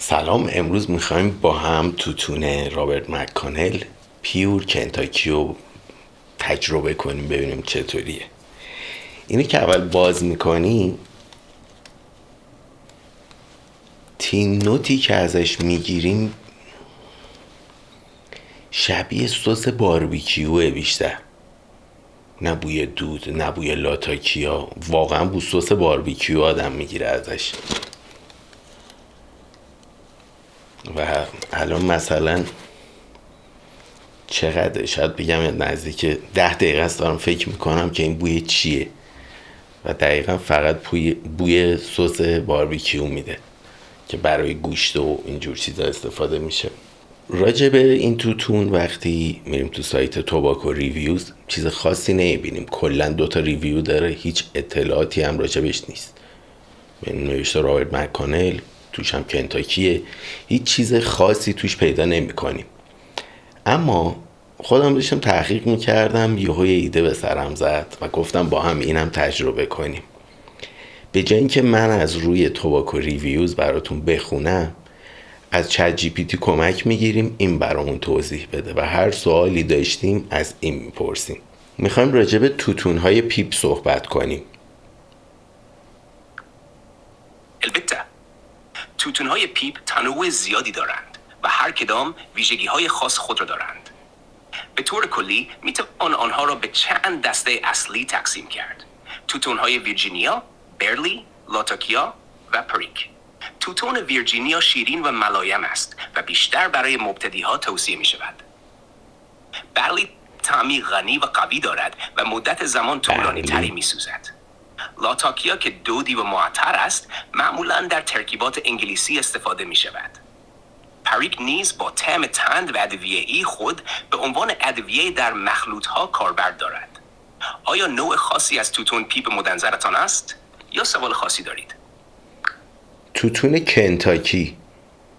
سلام. امروز میخوایم با هم توتون رابرت مک‌کانل پیور کنتاکی رو تجربه کنیم، ببینیم چطوریه. اینی که اول باز میکنیم، تین نوتی که ازش میگیریم شبیه سس باربیکیوه بیشتر، نه بوی دود نه بوی لاتاکیا، واقعا بو سس باربیکیو آدم میگیره ازش. و الان مثلا چقدر شاید بگم نزدیک 10 دقیقه است دارم فکر میکنم که این بوی چیه و دقیقا فقط بوی سس باربیکیو میده که برای گوشت و اینجور چیزا استفاده میشه. راجع به این توتون وقتی میریم تو سایت توباکو ریویوز چیز خاصی نمیبینیم، کلا 2 ریویو داره، هیچ اطلاعاتی هم راجبش نیست. نوشته رابرت مک‌کانل، توش هم کنتاکیه، هیچ چیز خاصی توش پیدا نمی کنیم. اما خودم داشتم تحقیق میکردم، یه ایده به سرم زد و گفتم با هم اینم تجربه کنیم. به جای اینکه من از روی توباکو ریویوز براتون بخونم، از چت جی پی تی کمک میگیریم این برامون توضیح بده و هر سوالی داشتیم از این میپرسیم. میخوایم راجع به توتون‌های پیپ صحبت کنیم. البته توتون‌های پیپ تنوع زیادی دارند و هر کدام ویژگی‌های خاص خود را دارند. به طور کلی میتوان آنها را به چند دسته اصلی تقسیم کرد: توتون‌های ویرجینیا، برلی، لاتاکیا و پریک. توتون ویرجینیا شیرین و ملایم است و بیشتر برای مبتدی‌ها توصیه می‌شود. برلی طعمی غنی و قوی دارد و مدت زمان طولانی تری می‌سوزد. لاتاکیا که دودی و معطر است معمولاً در ترکیبات انگلیسی استفاده می شود. پریک نیز با طعم تند و ادویه‌ای خود به عنوان ادویه در مخلوط‌ها کاربرد دارد. آیا نوع خاصی از توتون پیپ مد نظرتان است یا سوال خاصی دارید؟ توتون کنتاکی.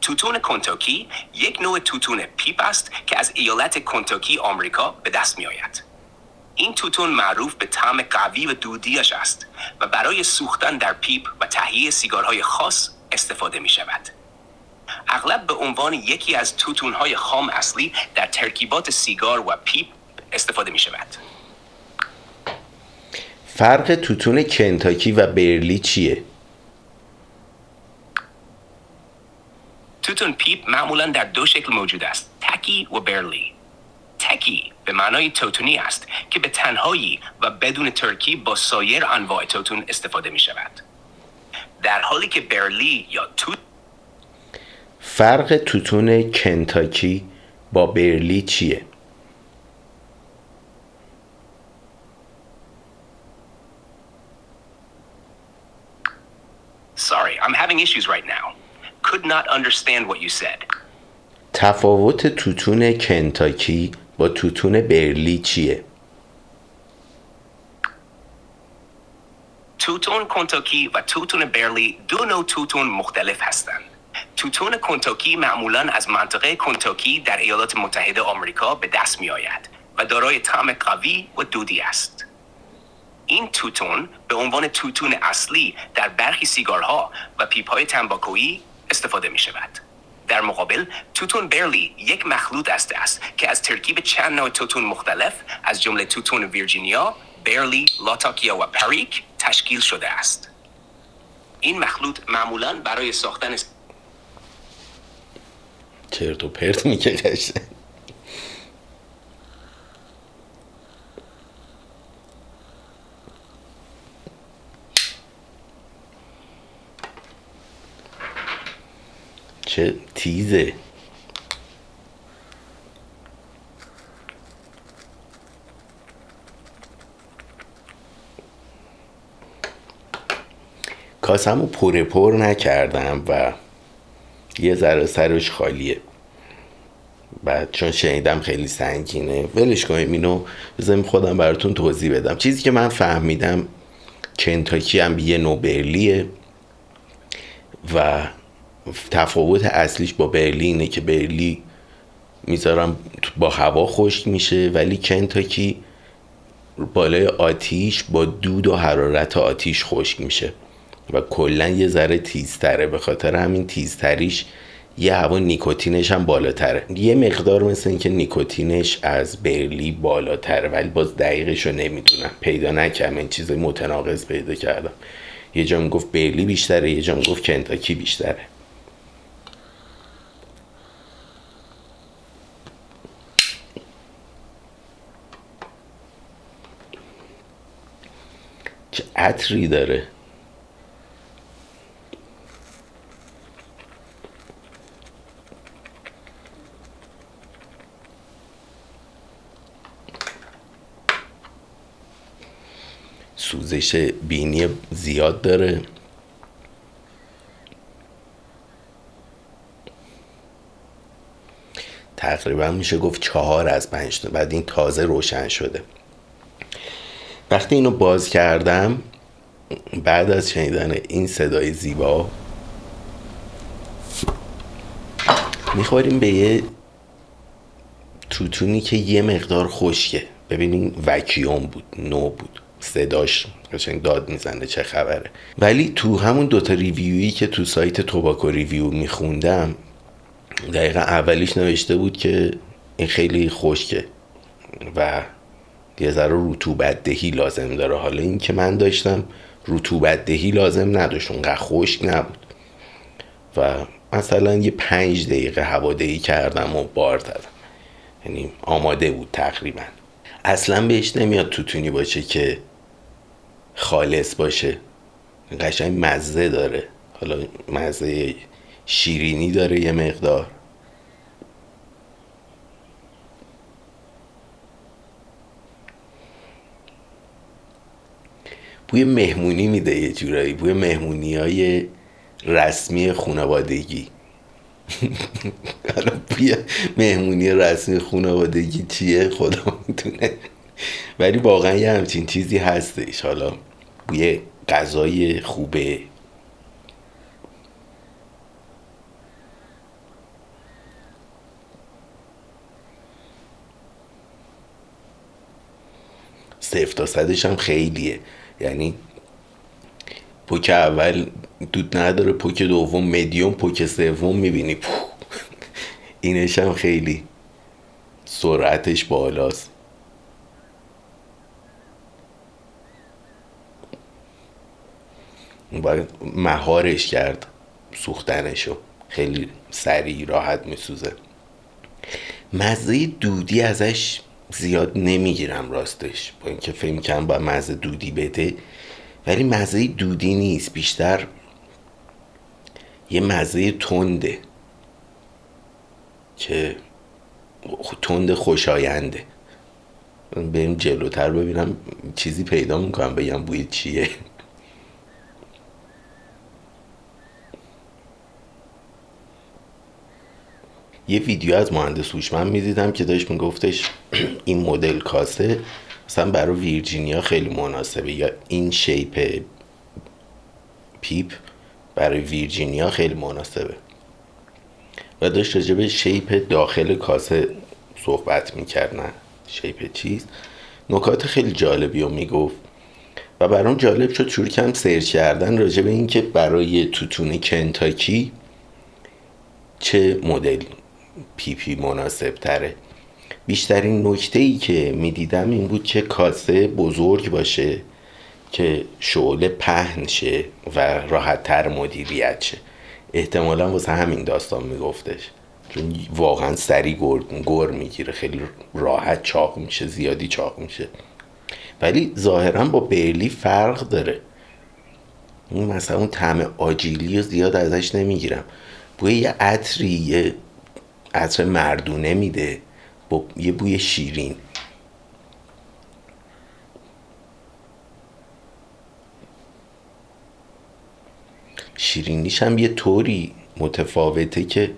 توتون کنتاکی یک نوع توتون پیپ است که از ایالت کنتاکی آمریکا به دست می آید. این توتون معروف به طعم قوی و دودیش است و برای سوختن در پیپ و تهیه سیگارهای خاص استفاده می شود. اغلب به عنوان یکی از توتونهای خام اصلی در ترکیبات سیگار و پیپ استفاده می شود. فرق توتون کنتاکی و برلی چیه؟ توتون پیپ معمولاً در 2 شکل موجود است: تکی و برلی. تکی به معنای توتونی است که به تنهایی و بدون ترکیب با سایر انواع توتون استفاده می شود، در حالی که برلی یا فرق توتون کنتاکی با برلی چیه؟ Sorry, I'm having issues right now. Could not understand what you said. تفاوت توتون کنتاکی با توتون برلی چیه؟ توتون کنتاکی و توتون برلی 2 نوع توتون مختلف هستند. توتون کنتاکی معمولاً از منطقه کنتاکی در ایالات متحده آمریکا به دست می آید و دارای طعم قوی و دودی است. این توتون به عنوان توتون اصلی در برخی سیگارها و پیپ‌های تنباکویی استفاده می شود. در مقابل توتون برلی یک مخلوط است که از ترکیب چند نوع توتون مختلف از جمله توتون ویرجینیا، برلی، لاتاکیا و پریک تشکیل شده است. این مخلوط معمولاً برای ساختن چرت و پرت میگه قشنگ. چه تیزه. کاسمو پر نکردم و یه ذره سرش خالیه. بعد چون شنیدم خیلی سنگینه ولش کنیم، اینو بذاریم خودم براتون توضیح بدم. چیزی که من فهمیدم کنتاکی هم یه نوع برلیه و تفاوت اصلیش با برلی اینه که برلی میذارم با هوا خشک میشه، ولی کنتاکی بالای آتیش با دود و حرارت آتیش خشک میشه و کلا یه ذره تیزتره. به خاطر همین تیزتریش یه هوا نیکوتینش هم بالاتره، یه مقدار مثل این که نیکوتینش از برلی بالاتره، ولی باز دقیقش رو نمیدونم، پیدا نکردم، این چیز متناقض پیدا کردم. یه جا میگفت برلی بیشتره، یه جا میگفت کنتاکی بیشتره. چه عطری داره. سوزش بینی زیاد داره. تقریبا میشه گفت 4 از 5 تا. بعد این تازه روشن شده. وقتی اینو باز کردم، بعد از شنیدن این صدای زیبا، میخوریم به یه توتونی که یه مقدار خشکه. ببینین وکیوم بود، نو بود، صداش قشنگ داد میزنه چه خبره. ولی تو همون دوتا ریویویی که تو سایت توباکو ریویو میخوندم، دقیقا اولیش نوشته بود که این خیلی خشکه و یه ذره رطوبت دهی لازم داره. حالا این که من داشتم رطوبت دهی لازم نداشت، اونقدر خشک نبود و مثلا یه 5 دقیقه هوادهی کردم و بار دادم، یعنی آماده بود تقریبا. اصلا بهش نمیاد توتونی باشه که خالص باشه، قشنگ مزه داره. حالا مزه شیرینی داره یه مقدار، بوی مهمونی میده یه جورایی، بوی مهمونی های رسمی خانوادگی. حالا بوی مهمونی رسمی خانوادگی چیه خدا میدونه، ولی واقعا یه همچین چیزی هستش. حالا بوی غذای خوبه. صفر تا صدش هم خیلیه، یعنی پوک اول دود نداره، پوک دوم مدیوم، پوک سوم میبینی اینش هم خیلی سرعتش بالاست. باید مهارش کرد سوختنشو، خیلی سریع راحت میسوزه. مزه دودی ازش زیاد نمیگیرم راستش، با اینکه فکر کنم با مزه دودی بده، ولی مزه دودی نیست، بیشتر یه مزه تنده که تند خوشاینده. بریم جلوتر ببینم چیزی پیدا میکنم بگم بوی چیه. یه ویدیو از مهندس هوشمند میدیدم که داشت میگفتش این مدل کاسه مثلا برای ویرجینیا خیلی مناسبه، یا این شیپ پیپ برای ویرجینیا خیلی مناسبه، و داشت راجع به شیپ داخل کاسه صحبت میکرد، نه شیپ چیز. نکات خیلی جالبی رو میگفت و برام جالب شد، شروع کردم سرچ کردن راجع به این که برای توتون کنتاکی چه مدل پیپی مناسب تره. بیشترین نکته ای که میدیدم این بود که کاسه بزرگ باشه که شعله پهن شه و راحت تر مدیریت شه. احتمالا واسه همین داستان میگفتش، چون واقعا سریع گر میگیره، خیلی راحت چاق میشه، زیادی چاق میشه. ولی ظاهرا با برلی فرق داره. این مثلا اون طعم آجیلی زیاد ازش نمیگیرم، بوی یه عطری، یه عطر مردونه میده با یه بوی شیرین. شیرینیش هم یه طوری متفاوته که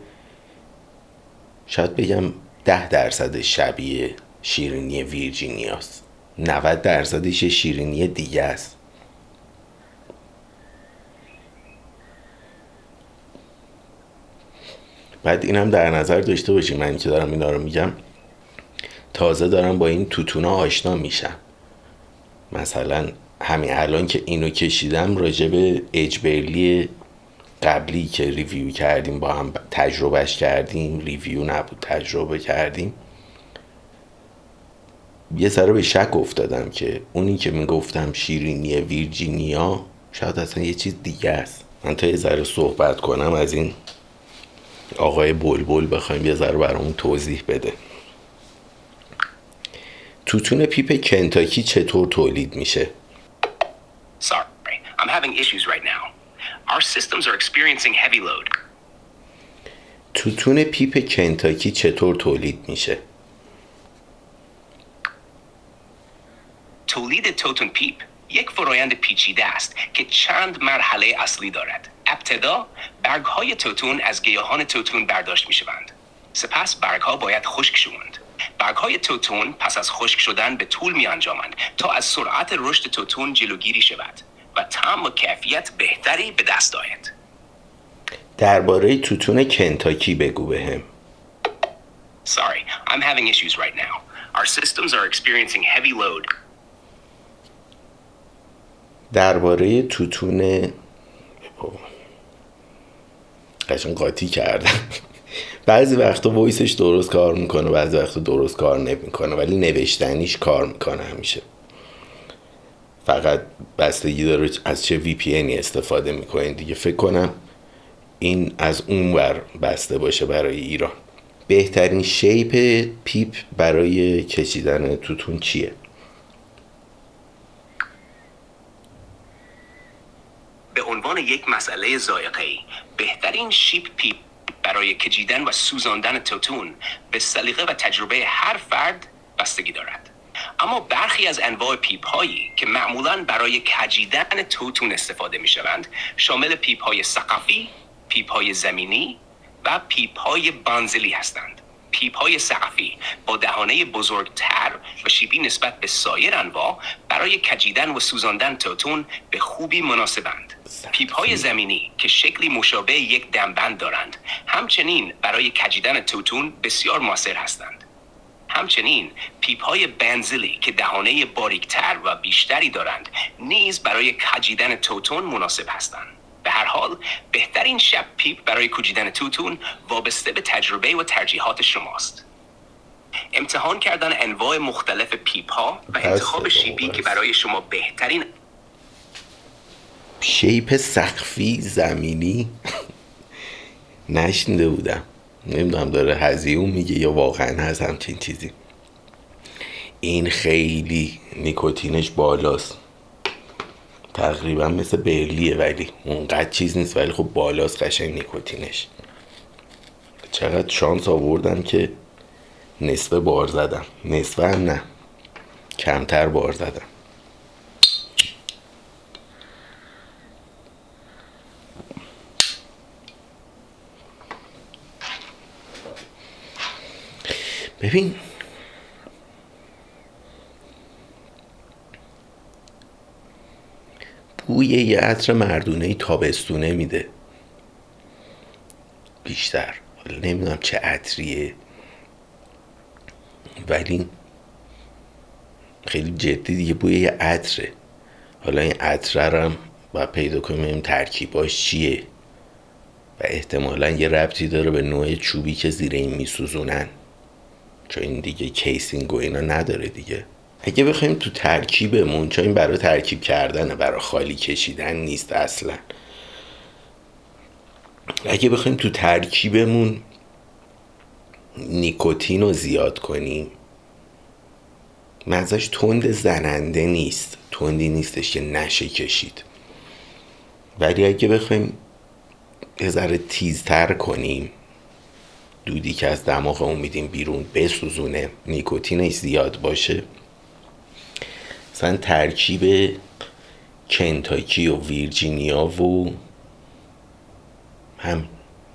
شاید بگم 10% شبیه شیرینی ویرجینیاست، 90% شیرینی دیگه است. بعد اینم در نظر داشته باشیم، من که دارم اینا رو میگم تازه دارم با این توتونا آشنا میشم. مثلا همین الان که اینو کشیدم راجع به اجبرلی قبلی که ریویو کردیم با هم تجربهش کردیم، ریویو نبود تجربه کردیم، یه ذره به شک افتادم که اونی که میگفتم شیرینی ویرجینیا شاید اصلا یه چیز دیگه است. من تا یه ذره صحبت کنم از این آقای بلبل بخوایم یه ذره برامون توضیح بده. توتون پیپ کنتاکی چطور تولید میشه؟ Sorry, I'm having issues right now. Our systems are experiencing heavy load. توتون پیپ کنتاکی چطور تولید میشه؟ تولید توتون پیپ یک فرایند پیچیده است که چند مرحله اصلی دارد. ابتدا برگ‌های توتون از گیاهان توتون برداشت می‌شوند. سپس برگ‌ها باید خشک شوند. برگ‌های توتون پس از خشک شدن به طول می‌انجامند تا از سرعت رشد توتون جلوگیری شود و طعم و کیفیت بهتری به دست آید. درباره توتون کنتاکی بگو بهم. Sorry, I'm having issues right now. Our systems are experiencing heavy load. درباره توتون قشنگ قاطی کردم. بعضی وقتا وایسش درست کار میکنه، بعضی وقتا درست کار نمیکنه، ولی نوشتنیش کار میکنه همیشه. فقط بستگی داره از چه وی پی اینی استفاده میکنین دیگه. فکر کنم این از اون ور بسته باشه برای ایران. بهترین شیپ پیپ برای کشیدن توتون چیه؟ به عنوان یک مسئله ذائقه‌ای، بهترین شیپ پیپ برای کشیدن و سوزاندن توتون به سلیقه و تجربه هر فرد بستگی دارد. اما برخی از انواع پیپ هایی که معمولاً برای کشیدن توتون استفاده می شوند شامل پیپ های سقفی، پیپ های زمینی و پیپ های بانزلی هستند. پیپ های سقفی با دهانه بزرگتر و شیبی نسبت به سایر انواع برای کشیدن و سوزاندن توتون به خوبی مناسبند. پیپ های زمینی که شکلی مشابه یک دمبند دارند همچنین برای کشیدن توتون بسیار مؤثر هستند. همچنین پیپ های بنزلی که دهانه باریکتر و بیشتری دارند نیز برای کشیدن توتون مناسب هستند. به هر حال بهترین شب پیپ برای کشیدن توتون وابسته به تجربه و ترجیحات شماست. امتحان کردن انواع مختلف پیپ ها و انتخاب شیپی که برای شما بهترین. شیپ سقفی زمینی نشنیده بودم، نمیدونم داره هزیون میگه یا واقعا هست همچین چیزی. این خیلی نیکوتینش بالاست، تقریبا مثل برلیه ولی اونقدر چیز نیست، ولی خب بالاست قشنگ نیکوتینش. چقدر شانس آوردم که نصف بار زدم، نصف هم نه کمتر بار زدم. ببین بوی یه عطر مردونه تابستونه میده بیشتر. حالا نمیدونم چه عطریه ولی خیلی جدی دیگه بوی یه عطره. حالا این عطره هم باید پیدا کنیم ترکیباش چیه و احتمالا یه ربطی داره به نوع چوبی که زیر این میسوزونن، چون این دیگه کیسینگ و اینا نداره دیگه. اگه بخوایم تو ترکیبمون، چون این برای ترکیب کردنه، برای خالی کشیدن نیست اصلا، اگه بخوایم تو ترکیبمون نیکوتین رو زیاد کنیم، مزهش تند زننده نیست، تندی نیستش که نشه کشید. ولی اگه بخوایم یه ذره تیزتر کنیم، دودی که از دماغمون میدیم بیرون بسوزونه، نیکوتینش زیاد باشه، مثلا ترکیب کنتاکی و ویرجینیا و هم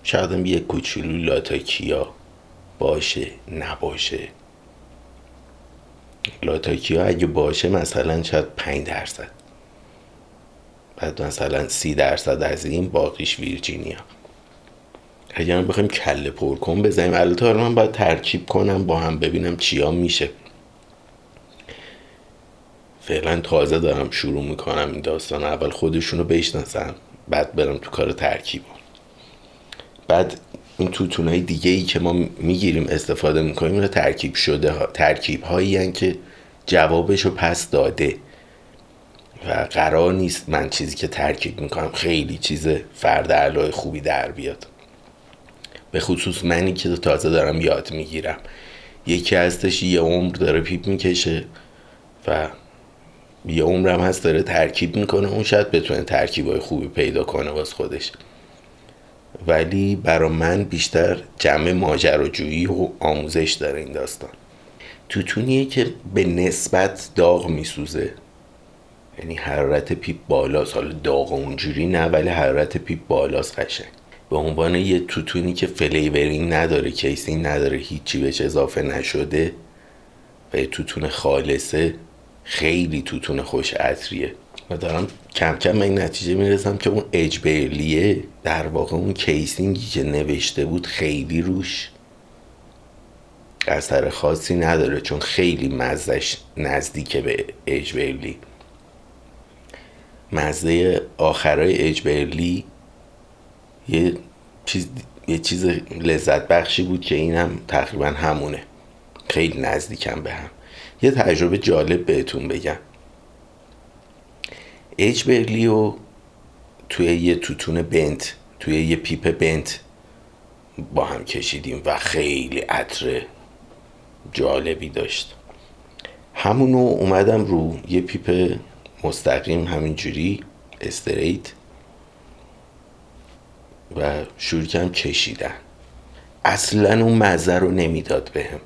شاید هم یک کوچولو لاتاکیا باشه نباشه. لاتاکیا اگه باشه مثلا شاید 5%، بعد مثلا 30% از این، باقیش ویرجینیا. اگر بخوایم کله پرکن بزنیم، البته من باید ترکیب کنم با هم ببینم چیا میشه. فعلا تازه دارم شروع میکنم این داستان، اول خودشونو بشناسم بعد برم تو کار ترکیب. بعد این توتونای دیگه ای که ما میگیریم استفاده میکنیم رو ترکیب شده ها، ترکیب هایی هن که جوابشو پس داده و قرار نیست من چیزی که ترکیب میکنم خیلی چیز فرد علای خوبی در بیاد. به خصوص منی که تازه دارم یاد میگیرم. یکی هستش یه عمر داره پیپ میکشه و یه عمرم هست داره ترکیب میکنه، اون شاید بتونه ترکیبای خوبی پیدا کنه واس خودش، ولی برا من بیشتر جمع ماجراجویی و آموزش داره این داستان. توتونیه که به نسبت داغ میسوزه، یعنی حرارت پیپ بالاست، حالا داغ اونجوری نه ولی حرارت پیپ بالاست قشنگ. به عنوان یه توتونی که فلیورینگ نداره، کیسینگ نداره، هیچی بهش اضافه نشده و یه توتون خالصه، خیلی توتون خوش عطریه و دارم کم کم به این نتیجه میرسم که اون اجبرلیه در واقع اون کیسینگی که نوشته بود خیلی روش اثر خاصی نداره، چون خیلی مزهش نزدیک به اجبرلی. مزه آخرای اجبرلی یه چیز لذت بخشی بود که این هم تقریبا همونه، خیلی نزدیکم به هم. یه تجربه جالب بهتون بگم. اجبرلی رو توی یه توتون بنت، توی یه پیپ بنت با هم کشیدیم و خیلی عطر جالبی داشت. همونو اومدم رو یه پیپ مستقیم همینجوری استریت و شروع کردم کشیدن. اصلا اون مزه رو نمیداد بهم،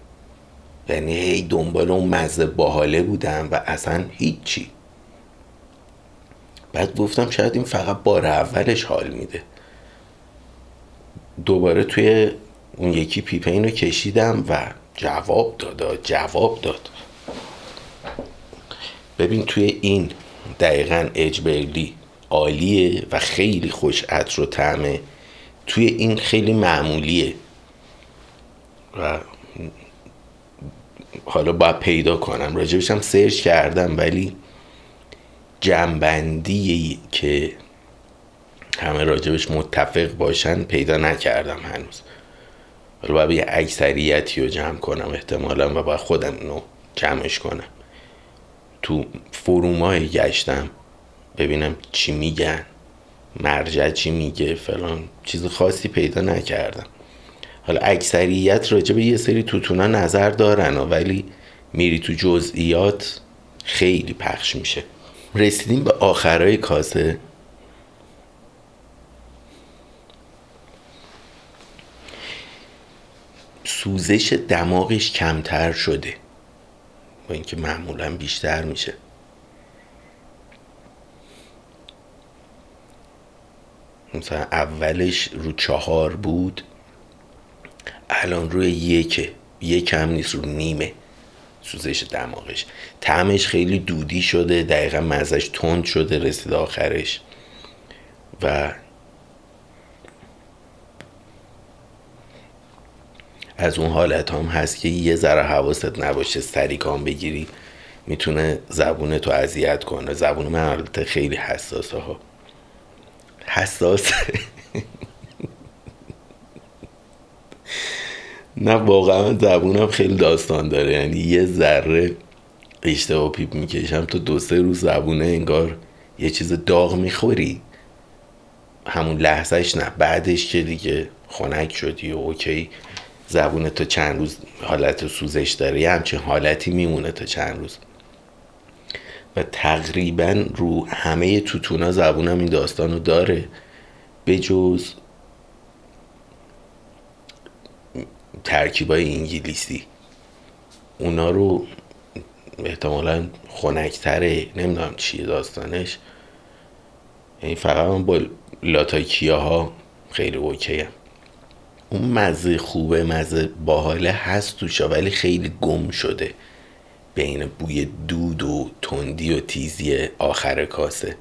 یعنی هی دنبال اون مزه باحاله بودم و اصلا هیچی. بعد گفتم شاید این فقط بار اولش حال میده. دوباره توی اون یکی پیپه اینو کشیدم و جواب داد. ببین توی این دقیقاً اجبرلی عالیه و خیلی خوش عطر و طعمه، توی این خیلی معمولیه و حالا باید پیدا کنم، راجبشم سرچ کردم ولی جنبندی که همه راجبش متفق باشن پیدا نکردم هنوز. حالا باید یه اکثریتی رو جمع کنم احتمالا و باید خودم اینو جمعش کنم. تو فرومای گشتم ببینم چی میگن، مرجع چی میگه، فلان چیز خاصی پیدا نکردم. حالا اکثریت راجع به یه سری توتونا نظر دارن ولی میری تو جزئیات خیلی پخش میشه. رسیدیم به آخرای کاسه. سوزش دماغش کمتر شده با اینکه معمولا بیشتر میشه. مثلا اولش رو 4 بود، الان روی 1 هم نیست، رو نیمه سوزش دماغش. طعمش خیلی دودی شده، دقیقا مزهش تند شده رسید آخرش و از اون حالت هم هست که یه ذره حواست نباشه سری کام بگیری میتونه زبونتو اذیت کنه. زبون من البته خیلی حساسه ها، حساسه نه واقعا زبونم خیلی داستان داره، یعنی یه ذره اشتباه پیپ میکشم تو 2-3 روز زبونه انگار یه چیز داغ میخوری، همون لحظهش نه، بعدش که دیگه خنک شدی و اوکی زبونه تا چند روز حالت سوزش داره، یه همچین حالتی میمونه تا چند روز. و تقریبا رو همه توتونا زبونم این داستانو داره به جز ترکیبای انگلیسی، اونا رو احتمالاً خنک‌تره، نمیدونم چیه داستانش، یعنی فقط من با لاتاکیاها خیلی اوکیم. اون مزه خوبه، مزه باحاله هست توشا ولی خیلی گم شده بین بوی دود و تندی و تیزی آخر کاسه.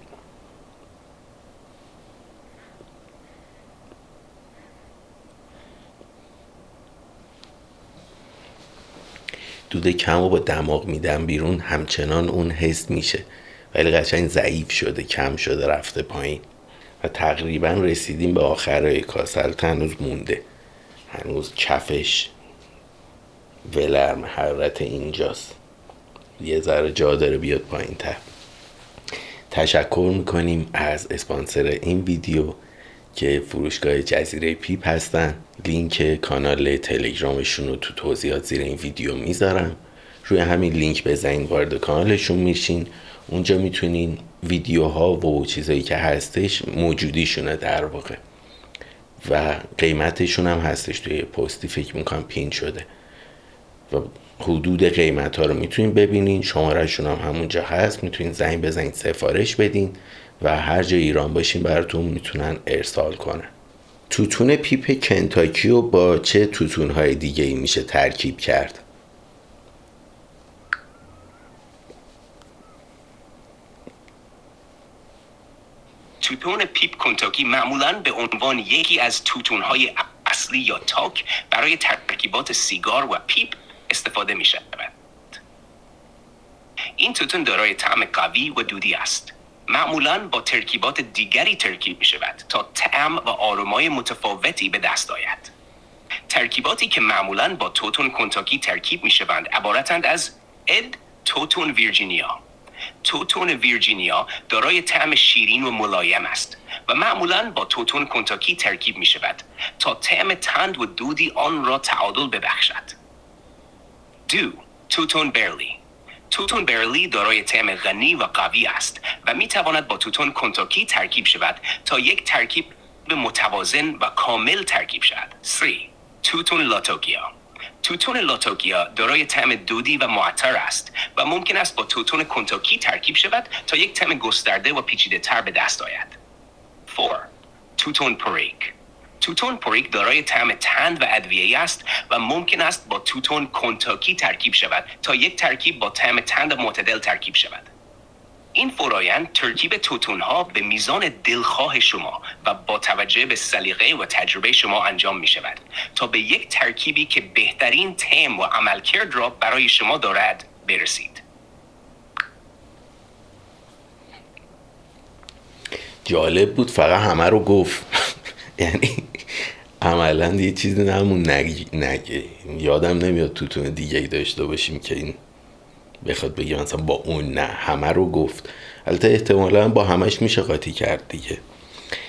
دود کم رو با دماغ میدم بیرون همچنان اون حس میشه ولی قشنگ ضعیف شده، کم شده، رفته پایین. و تقریبا رسیدیم به آخرای کاسه. هنوز مونده، هنوز کفش ولرم حرارت اینجاست، یه ذره جا داره بیاد پایین تر. تشکر میکنیم از اسپانسر این ویدیو که فروشگاه جزیره پیپ هستن. لینک کانال تلگرامشون رو تو توضیحات زیر این ویدیو میذارم. روی همین لینک بزنین وارد کانالشون میشین. اونجا میتونین ویدیوها و چیزایی که هستش موجودیشونه در واقع و قیمتشون هم هستش توی پستی، فکر میکنم پین شده و حدود قیمت ها رو میتونین ببینین. شمارهشون هم همونجا هست، میتونین زنگ بزنین سفارش بدین و هر جای ایران باشین براتون میتونن ارسال کنن. توتون پیپ کنتاکی رو با چه توتون های دیگه ای میشه ترکیب کرد؟ توتون پیپ کنتاکی معمولاً به عنوان یکی از توتون‌های اصلی یا تاک برای ترکیبات سیگار و پیپ استفاده می شود. این توتون دارای طعم قوی و دودی است. معمولاً با ترکیبات دیگری ترکیب می شود تا طعم و آرومای متفاوتی به دست آید. ترکیباتی که معمولاً با توتون کنتاکی ترکیب می شوند عبارتند از اد توتون ویرجینیا. توتون ویرجینیا دارای طعم شیرین و ملایم است و معمولاً با توتون کنتاکی ترکیب می شود تا طعم تند و دودی آن را تعادل ببخشد. دو، توتون برلی. توتون برلی دارای طعم غنی و قوی است و می تواند با توتون کنتاکی ترکیب شود تا یک ترکیب متوازن و کامل ترکیب شود. 3. توتون لاتوکیا. توتون لاتوکیا دارای طعم دودی و معطر است و ممکن است با توتون کنتاکی ترکیب شود تا یک طعم گسترده و پیچیده تر به دست آید. 4. توتون پوریک. توتون پوریک دارای طعم تند و ادویه‌ای است و ممکن است با توتون کنتاکی ترکیب شود تا یک ترکیب با طعم تند و معتدل ترکیب شود. این فرآیند ترکیب توتون‌ها به میزان دلخواه شما و با توجه به سلیقه و تجربه شما انجام می شود تا به یک ترکیبی که بهترین طعم و عملکرد را برای شما دارد برسید. جالب بود، فقط همه رو گفت. یعنی عملا یه چیزی نمون نگه. یادم نمیاد توتون دیگه ای داشته باشیم که این بخواد بگی مثلا با اون نه، همه رو گفت. البته احتمالا با همش میشه قاطی کرد دیگه.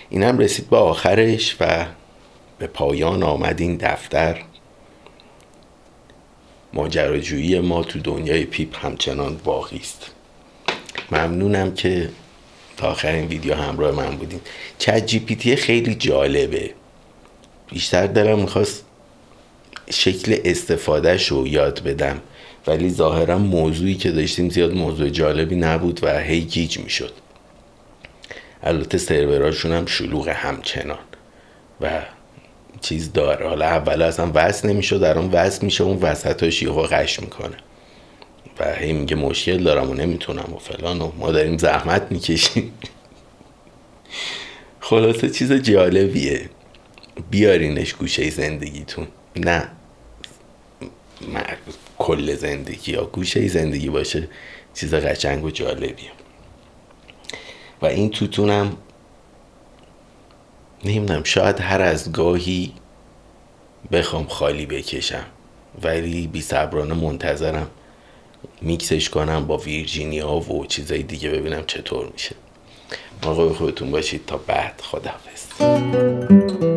این هم رسید به آخرش و به پایان آمد این دفتر. ماجراجویی ما تو دنیای پیپ همچنان باقی است. ممنونم که تا آخر این ویدیو همراه من بودین. چت جی پی تی خیلی جالبه. بیشتر دلم میخواست شکل استفادهش رو یاد بدم، ولی ظاهرا موضوعی که داشتیم زیاد موضوع جالبی نبود و هی گیج میشد. البته سروراشون هم شلوغ همچنان و چیز داره. حالا اول اصلا وصل نمیشد، در اون وصل میشه، اون وسطاش یهو قش میکنه و هی میگه مشکل دارم و نمیتونم و فلان و ما داریم زحمت میکشیم. خلاصه چیز جالبیه، بیارینش گوشه زندگیتون. نه کل زندگی یا گوشه زندگی باشه، چیز قشنگ و جالبیه. و این توتونم نمیدونم، شاید هر از گاهی بخوام خالی بکشم، ولی بی صبرانه منتظرم میکسش کنم با ویرجینیا و چیزای دیگه ببینم چطور میشه. مراقب خودتون باشید. تا بعد، خداحافظ.